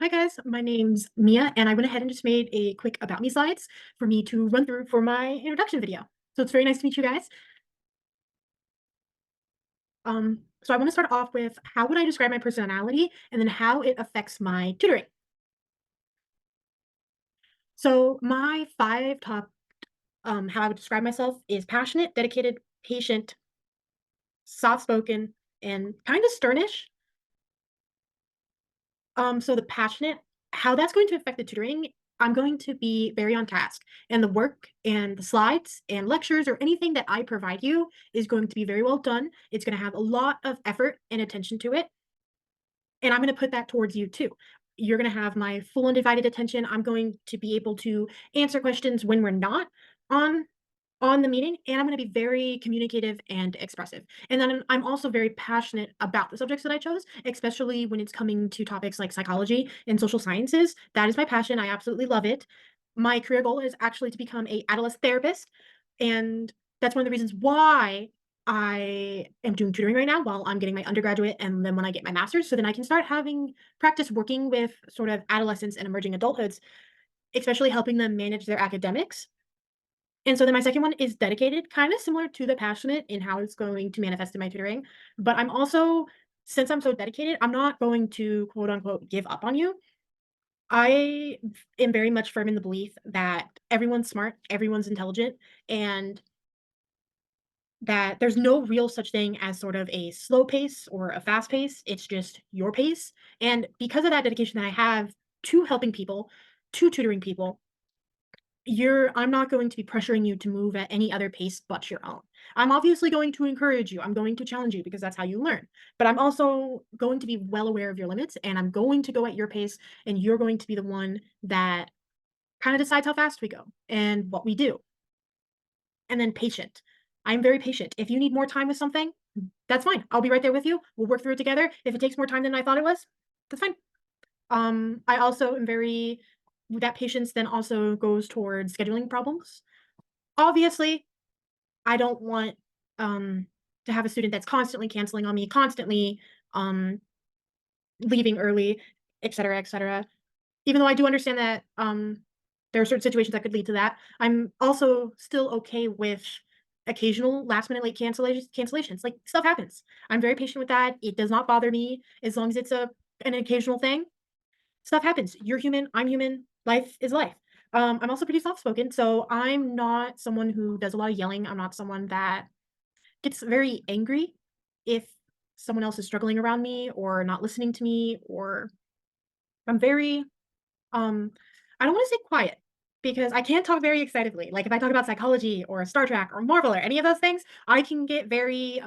Hi guys, my name's Mia, and I went ahead and just made a quick about me slides for me to run through for my introduction video. So it's very nice to meet you guys. So I want to start off with how would I describe my personality and then how it affects my tutoring. So my five top how I would describe myself is passionate, dedicated, patient, soft-spoken, and kind of sternish. So the passionate, how that's going to affect the tutoring, I'm going to be very on task. And the work and the slides and lectures or anything that I provide you is going to be very well done. It's going to have a lot of effort and attention to it. And I'm going to put that towards you too. You're going to have my full undivided attention. I'm going to be able to answer questions when we're not on the meeting, and I'm gonna be very communicative and expressive. And then I'm also very passionate about the subjects that I chose, especially when it's coming to topics like psychology and social sciences. That is my passion. I absolutely love it. My career goal is actually to become a adolescent therapist, and that's one of the reasons why I am doing tutoring right now while I'm getting my undergraduate and then when I get my master's, so then I can start having practice working with sort of adolescents and emerging adulthoods, especially helping them manage their academics. And so then my second one is dedicated, kind of similar to the passionate in how it's going to manifest in my tutoring. But I'm also, since I'm so dedicated, I'm not going to quote unquote give up on you. I am very much firm in the belief that everyone's smart, everyone's intelligent, and that there's no real such thing as sort of a slow pace or a fast pace. It's just your pace. And because of that dedication that I have to helping people, to tutoring people, I'm not going to be pressuring you to move at any other pace but your own. I'm obviously going to encourage you. I'm going to challenge you because that's how you learn. But I'm also going to be well aware of your limits and I'm going to go at your pace and you're going to be the one that kind of decides how fast we go and what we do. And then patient. I'm very patient. If you need more time with something, that's fine. I'll be right there with you. We'll work through it together. If it takes more time than I thought it was, that's fine. I also am very that patience then also goes towards scheduling problems. Obviously, I don't want, to have a student that's constantly canceling on me, constantly, um, leaving early, etcetera, etcetera. Even though I do understand that, there are certain situations that could lead to that, I'm also still okay with occasional last minute late cancellations, like, stuff happens. I'm very patient with that, it does not bother me as long as it's an occasional thing. Stuff happens. You're human, I'm human, life is life. I'm also pretty soft spoken, so I'm not someone who does a lot of yelling. I'm not someone that gets very angry if someone else is struggling around me or not listening to me, or I'm very um, I don't wanna say quiet, because I can talk very excitedly. Like, if I talk about psychology or Star Trek or Marvel or any of those things, I can get very,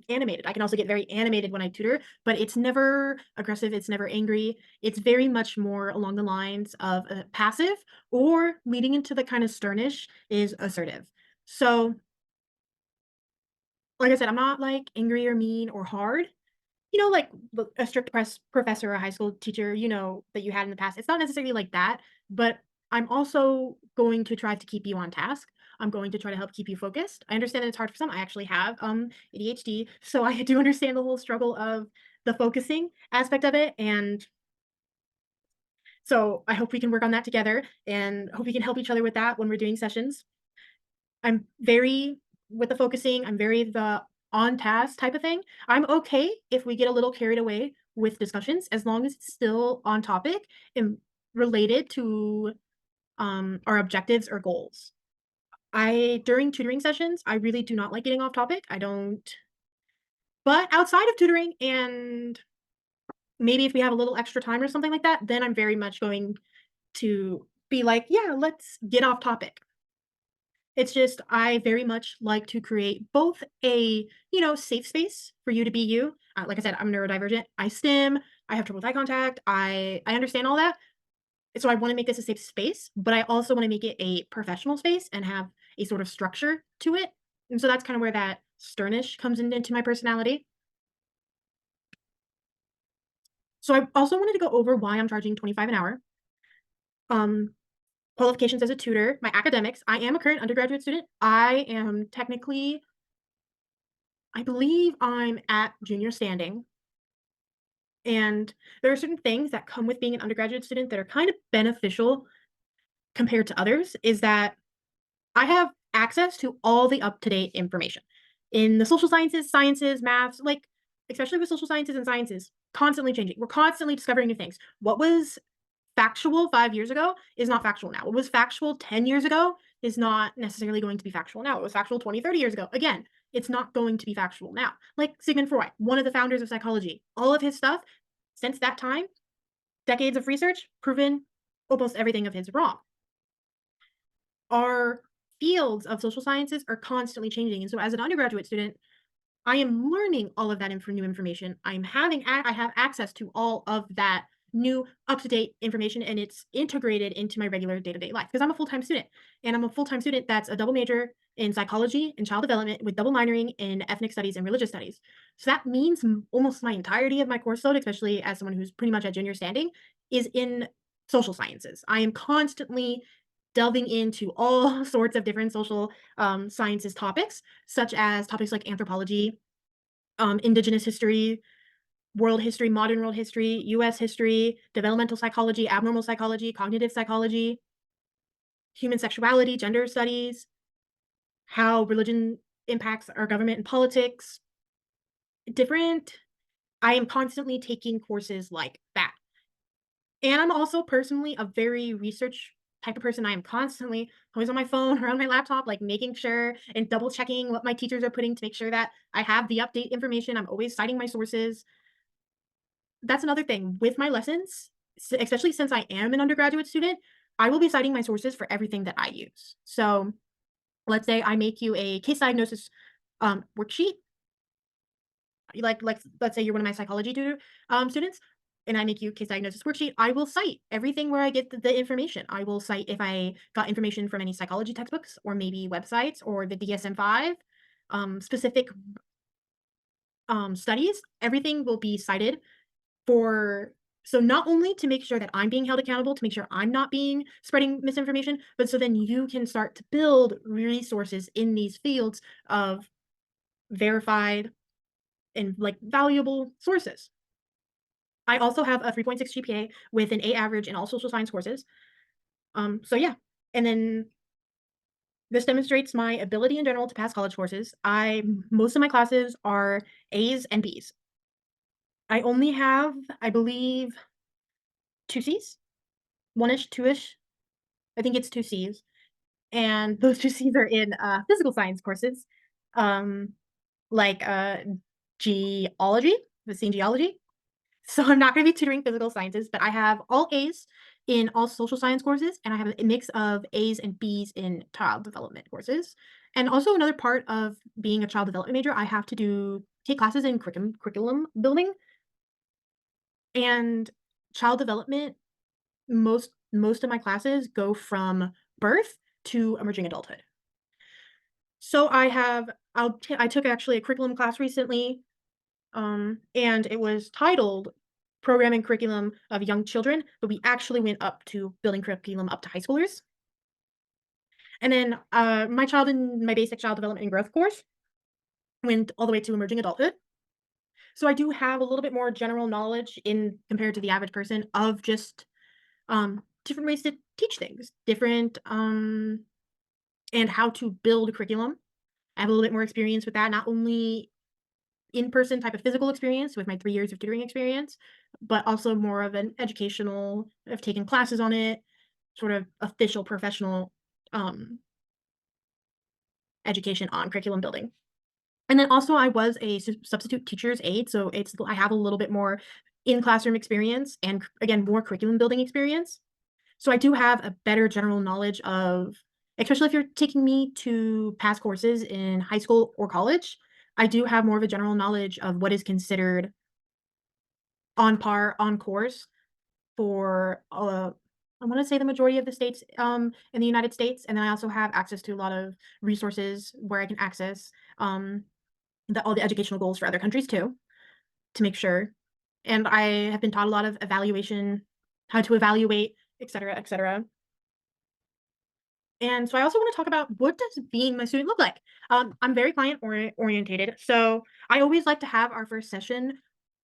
animated. I can also get very animated when I tutor, but it's never aggressive, it's never angry. It's very much more along the lines of, passive or leading into the kind of sternish is assertive. So, like I said, I'm not, like, angry or mean or hard. Like a strict professor or a high school teacher, that you had in the past. It's not necessarily like that, but I'm also going to try to keep you on task. I'm going to try to help keep you focused. I understand that it's hard for some. I actually have ADHD, so I do understand the whole struggle of the focusing aspect of it. And so I hope we can work on that together and hope we can help each other with that when we're doing sessions. I'm very with the focusing, I'm very the on task type of thing. I'm okay if we get a little carried away with discussions as long as it's still on topic and related to our objectives or goals. I during tutoring sessions, I really do not like getting off topic. I don't but outside of tutoring and maybe if we have a little extra time or something like that, then I'm very much going to be like, yeah, let's get off topic. It's just I very much like to create both a, safe space for you to be you. Like I said, I'm neurodivergent. I STEM. I have trouble with eye contact. I understand all that. So I want to make this a safe space, but I also want to make it a professional space and have a sort of structure to it. And so that's kind of where that sternish comes into my personality. So I also wanted to go over why I'm charging 25 an hour. Um, Qualifications as a tutor, my academics. I am a current undergraduate student. I believe I'm at junior standing, And there are certain things that come with being an undergraduate student that are kind of beneficial compared to others, is that I have access to all the up-to-date information. In the social sciences, maths, like, especially with social sciences and sciences, constantly changing. We're constantly discovering new things. What was factual 5 years ago is not factual now. What was factual 10 years ago is not necessarily going to be factual now. It was factual 20, 30 years ago. Again, it's not going to be factual now. Like Sigmund Freud, one of the founders of psychology, all of his stuff since that time, decades of research, proven almost everything of his wrong. Our fields of social sciences are constantly changing, and so as an undergraduate student, I am learning all of that new information. I have access to all of that new up-to-date information, and it's integrated into my regular day-to-day life because I'm a full-time student, and I'm a full-time student that's a double major in psychology and child development with double minoring in ethnic studies and religious studies. So that means almost my entirety of my course load, especially as someone who's pretty much at junior standing, is in social sciences. I am constantly delving into all sorts of different social sciences topics, such as topics like anthropology, indigenous history, world history, modern world history, US history, developmental psychology, abnormal psychology, cognitive psychology, human sexuality, gender studies, how religion impacts our government and politics, different. I am constantly taking courses like that. And I'm also personally a very research type of person. I am constantly always on my phone or on my laptop, like making sure and double checking what my teachers are putting to make sure that I have the update information. I'm always citing my sources. That's another thing with my lessons, especially since I am an undergraduate student, I will be citing my sources for everything that I use. So let's say I make you a case diagnosis worksheet, like let's say you're one of my psychology tutor students, and I make you a case diagnosis worksheet. I will cite everything where I get the information. I will cite if I got information from any psychology textbooks or maybe websites or the DSM-5 specific studies. Everything will be cited for so not only to make sure that I'm being held accountable, to make sure I'm not being spreading misinformation, but so then you can start to build resources in these fields of verified and, like, valuable sources. I also have a 3.6 GPA with an A average in all social science courses. So yeah, and then this demonstrates my ability in general to pass college courses. Most of my classes are A's and B's. I only have, I believe, 2 C's, 1-ish, 2-ish. I think it's 2 C's, and those 2 C's are in, physical science courses, um, like, geology, the same geology. So I'm not gonna be tutoring physical sciences, but I have all A's in all social science courses, and I have a mix of A's and B's in child development courses. And also another part of being a child development major, I have to take classes in curriculum building and child development. Most of my classes go from birth to emerging adulthood. So I took actually a curriculum class recently, and it was titled Programming Curriculum of Young Children, but we actually went up to building curriculum up to high schoolers. And then my basic child development and growth course went all the way to emerging adulthood. So I do have a little bit more general knowledge in compared to the average person of just different ways to teach things, different and how to build curriculum. I have a little bit more experience with that, not only in-person type of physical experience with my 3 years of tutoring experience, but also more of an educational I've taken classes on it, sort of official professional, um, education on curriculum building. And then also I was a substitute teacher's aide, so I have a little bit more in-classroom experience and again, more curriculum building experience. So I do have a better general knowledge of especially if you're taking me to pass courses in high school or college, I do have more of a general knowledge of what is considered on par, on course for, I wanna say the majority of the states, in the United States, and then I also have access to a lot of resources where I can access, all the educational goals for other countries too, to make sure. And I have been taught a lot of evaluation, how to evaluate, etcetera, etcetera. And so I also want to talk about what does being my student look like? I'm very client orientated, so I always like to have our first session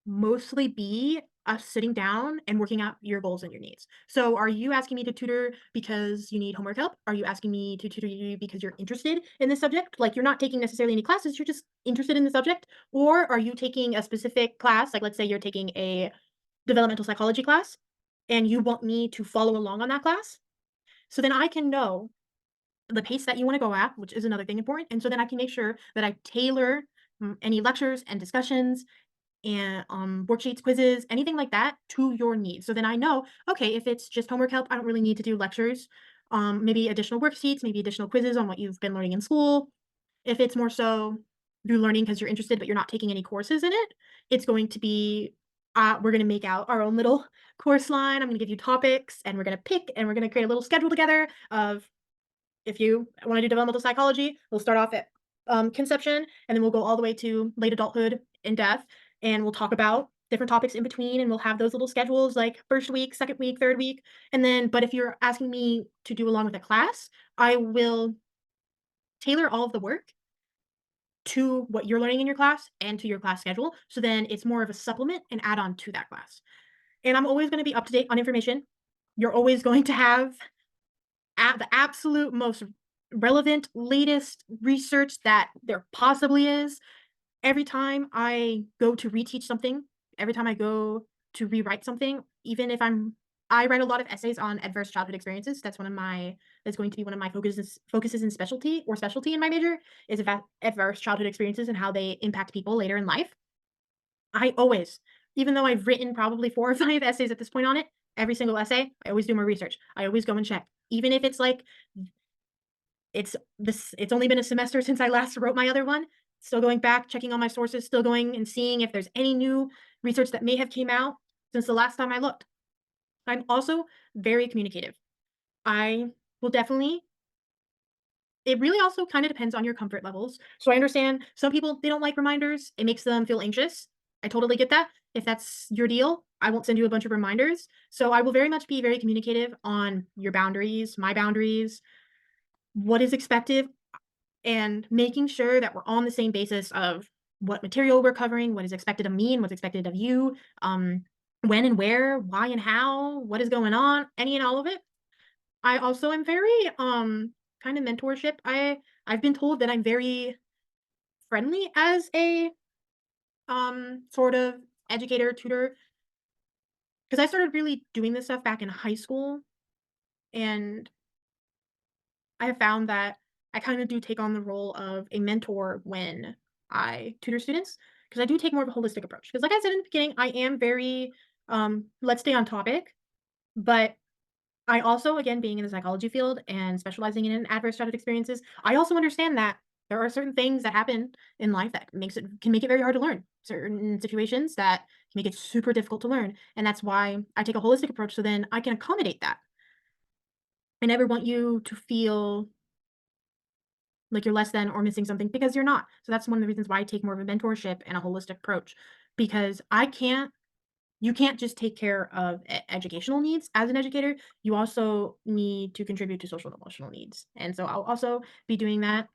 mostly be us sitting down and working out your goals and your needs. So, are you asking me to tutor because you need homework help? Are you asking me to tutor you because you're interested in this subject? Like, you're not taking necessarily any classes, you're just interested in the subject? Or are you taking a specific class? Like, let's say you're taking a developmental psychology class and you want me to follow along on that class? So then I can know the pace that you wanna go at, which is another thing important, and so then I can make sure that I tailor, any lectures and discussions and, worksheets, quizzes, anything like that to your needs. So then I know, okay, if it's just homework help, I don't really need to do lectures, maybe additional worksheets, maybe additional quizzes on what you've been learning in school. If it's more so you're learning because 'cause you're interested, but you're not taking any courses in it, it's going to be, we're gonna make out our own little course line. I'm gonna give you topics, and we're gonna pick, and we're gonna create a little schedule together of if you wanna do developmental psychology, we'll start off at, conception, and then we'll go all the way to late adulthood in death, and we'll talk about different topics in between, and we'll have those little schedules like 1st week, 2nd week, 3rd week, and then but if you're asking me to do along with a class, I will tailor all of the work to what you're learning in your class and to your class schedule, so then it's more of a supplement and add-on to that class. And I'm always gonna be up to date on information. You're always going to have the absolute most relevant, latest research that there possibly is. Every time I go to reteach something, every time I go to rewrite something, even if I write a lot of essays on adverse childhood experiences. That's going to be one of my focuses and specialty in my major is about adverse childhood experiences and how they impact people later in life. I always, even though I've written probably 4 or 5 essays at this point on it, every single essay, I always do more research. I always go and check. Even if it's like it's only been a semester since I last wrote my other one, still going back, checking all my sources, still going and seeing if there's any new research that may have came out since the last time I looked. I'm also very communicative. I will definitely it really also kinda depends on your comfort levels. So I understand some people, they don't like reminders, it makes them feel anxious. I totally get that. If that's your deal, I won't send you a bunch of reminders. So I will very much be very communicative on your boundaries, my boundaries, what is expected, and making sure that we're on the same basis of what material we're covering, what is expected of me and what's expected of you, when and where, why and how, what is going on, any and all of it. I also am very, kind of mentorship. I've been told that I'm very friendly as a, sort of educator, tutor, because I started really doing this stuff back in high school, and I have found that I kinda do take on the role of a mentor when I tutor students, because I do take more of a holistic approach. Because like I said in the beginning, I am very, let's stay on topic, but I also, again, being in the psychology field and specializing in adverse childhood experiences, I also understand that there are certain things that happen in life that can make it very hard to learn. Certain situations that can make it super difficult to learn, and that's why I take a holistic approach so then I can accommodate that. I never want you to feel like you're less than or missing something because you're not. So that's one of the reasons why I take more of a mentorship and a holistic approach because I can't you can't just take care of educational needs as an educator. You also need to contribute to social and emotional needs. And so I'll also be doing that.